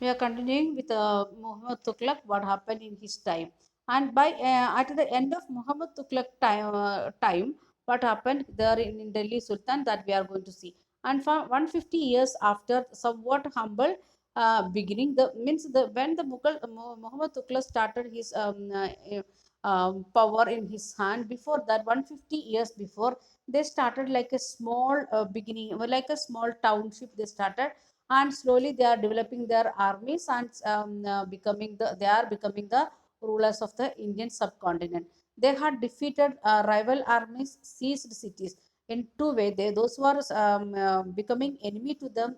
We are continuing with Muhammad Tughlaq, what happened in his time. And by at the end of Muhammad Tughlaq time, what happened there in Delhi Sultan, that we are going to see. And for 150 years after somewhat humble beginning, the means the when the Muhammad Tughlaq started his power in his hand. Before that, 150 years before, they started like a small beginning, like a small township. They started, and slowly they are developing their armies, and they are becoming the rulers of the Indian subcontinent. They had defeated rival armies, seized cities in two ways. Those who are becoming enemy to them,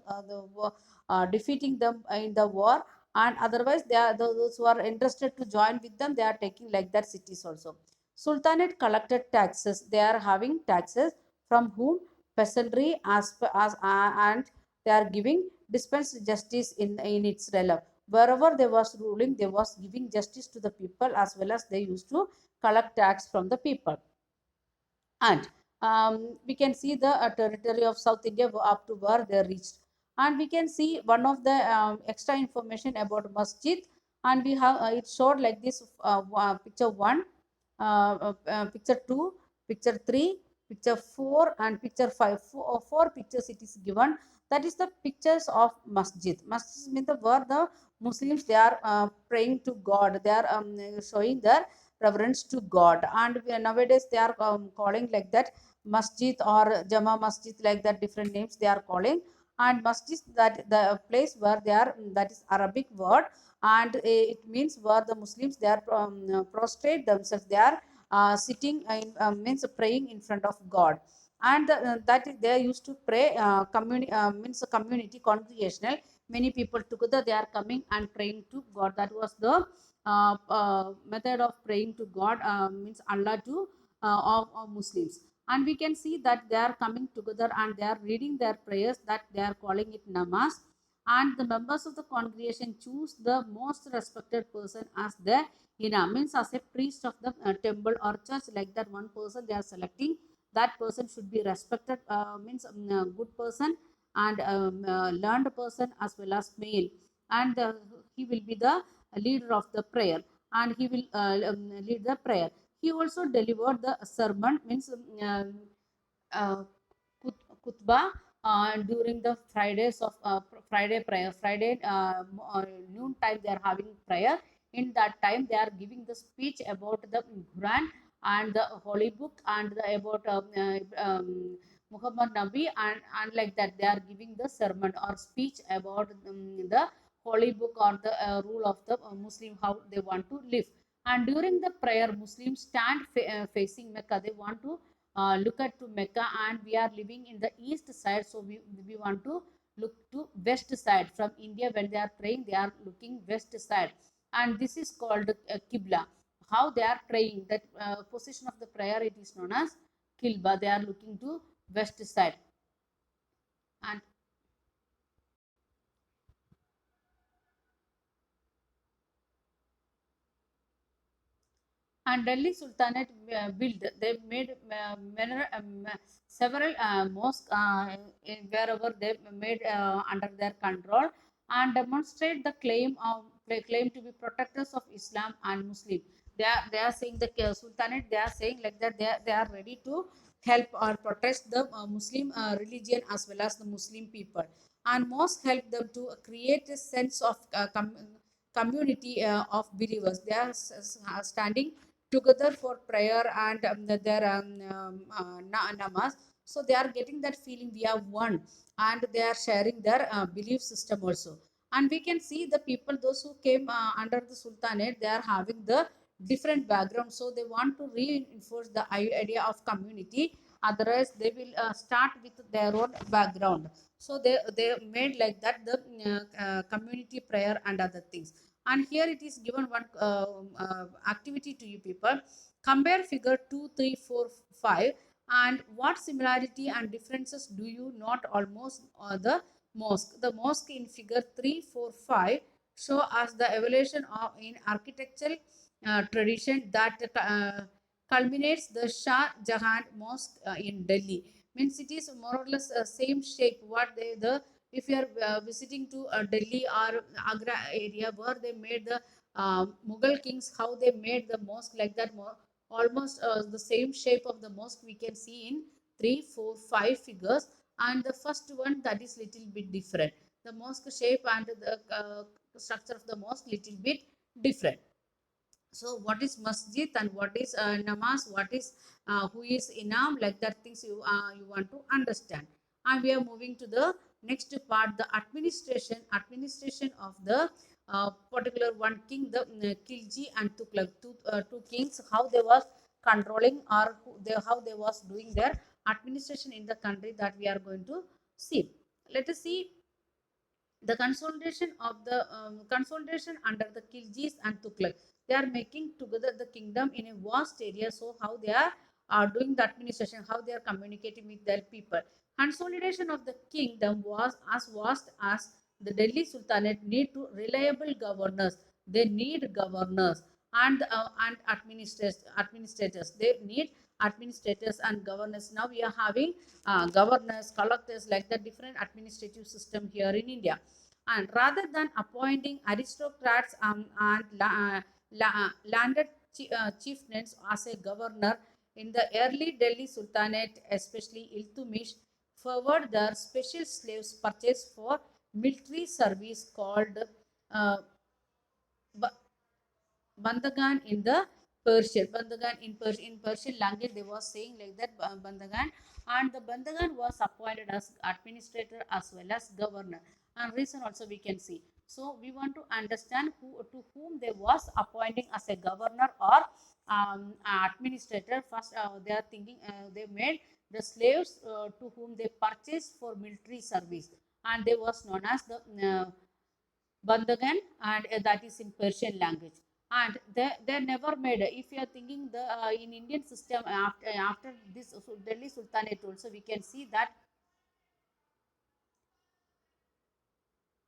defeating them in the war, and otherwise they are those who are interested to join with them, they are taking like that cities also. Sultanate collected taxes. They are having taxes from whom? Peasantry, and they are giving dispensed justice in its realm. Wherever they was ruling, they was giving justice to the people, as well as they used to collect tax from the people. And we can see the territory of South India up to where they reached. And we can see one of the extra information about masjid, and we have it showed like this: picture 1, picture 2, picture 3, picture 4, and picture 5. Four pictures it is given. That is the pictures of masjid. Masjid means the where the Muslims, they are praying to God. They are showing their reverence to God. And nowadays they are calling like that masjid or Jama Masjid, like that different names they are calling. And masjid, that the place where they are, that is Arabic word, and it means where the Muslims, they are prostrate themselves. They are sitting in, means praying in front of God. And that is, they used to pray means a community congregational. Many people together, they are coming and praying to God. That was the method of praying to God, means Allah to of Muslims. And we can see that they are coming together and they are reading their prayers, that they are calling it namaz. And the members of the congregation choose the most respected person as the imam, means as a priest of the temple or church, like that one person they are selecting. That person should be respected, means good person, and learned person, as well as male. And he will be the leader of the prayer, and he will lead the prayer. He also delivered the sermon, means uh, khutbah during the Fridays of Friday prayer. Friday noon time they are having prayer. In that time they are giving the speech about the Quran and the Holy Book, and about Muhammad Nabi, and like that they are giving the sermon or speech about the Holy Book, or the rule of the Muslim, how they want to live. And during the prayer, Muslims stand facing Mecca. They want to look at to Mecca, and we are living in the east side, so we want to look to west side. From India, when they are praying, they are looking west side, and this is called Qibla. How they are praying, that position of the prayer, it is known as Qibla. They are looking to west side. And Delhi Sultanate built. They made several mosques wherever they made under their control, and demonstrate the claim of they claim to be protectors of Islam and Muslim. They are saying the Sultanate. They are saying like that they are ready to help or protect the Muslim religion, as well as the Muslim people. And mosque help them to create a sense of community of believers. They are standing together for prayer and their namaz. So they are getting that feeling we are one, and they are sharing their belief system also. And we can see the people, those who came under the Sultanate, they are having the different background. So they want to reinforce the idea of community. Otherwise, they will start with their own background. So they made like that the community prayer and other things. And here it is given one activity to you people. Compare figure 2, 3, 4, 5, and what similarity and differences do you not almost the mosque. The mosque in figure 3, 4, 5 show us the evolution of in architectural tradition that culminates the Shah Jahan Mosque in Delhi. Means it is more or less same shape what the if you are visiting to Delhi or Agra area where they made the Mughal kings, how they made the mosque like that, almost the same shape of the mosque we can see in three, four, five figures. And the first one that is little bit different. The mosque shape and the structure of the mosque little bit different. So what is masjid and what is namaz, what is who is imam, like that things you want to understand. And we are moving to the next part, the administration of the particular one king, the Khilji and Tughlaq, two kings, how they was controlling, or how they was doing their administration in the country, that we are going to see. Let us see the consolidation under the Khiljis and Tughlaq. They are making together the kingdom in a vast area. So how they are doing the administration, how they are communicating with their people. Consolidation of the kingdom was as vast as the Delhi Sultanate need to reliable governors. They need governors and administrators. They need administrators and governors. Now we are having governors, collectors, like the different administrative system here in India. And rather than appointing aristocrats and landed chieftains as a governor in the early Delhi Sultanate, especially Iltutmish, favored their special slaves purchased for military service called uh, Bandagan in the Persian. Bandagan in Persian language, they was saying like that, Bandagan. And the Bandagan was appointed as administrator as well as governor. And reason also we can see. So we want to understand who to whom they was appointing as a governor or administrator. First, they are thinking they made the slaves to whom they purchased for military service, and they was known as the Bandagan, and that is in Persian language. And they never made. If you are thinking the in Indian system after this Delhi Sultanate also, we can see that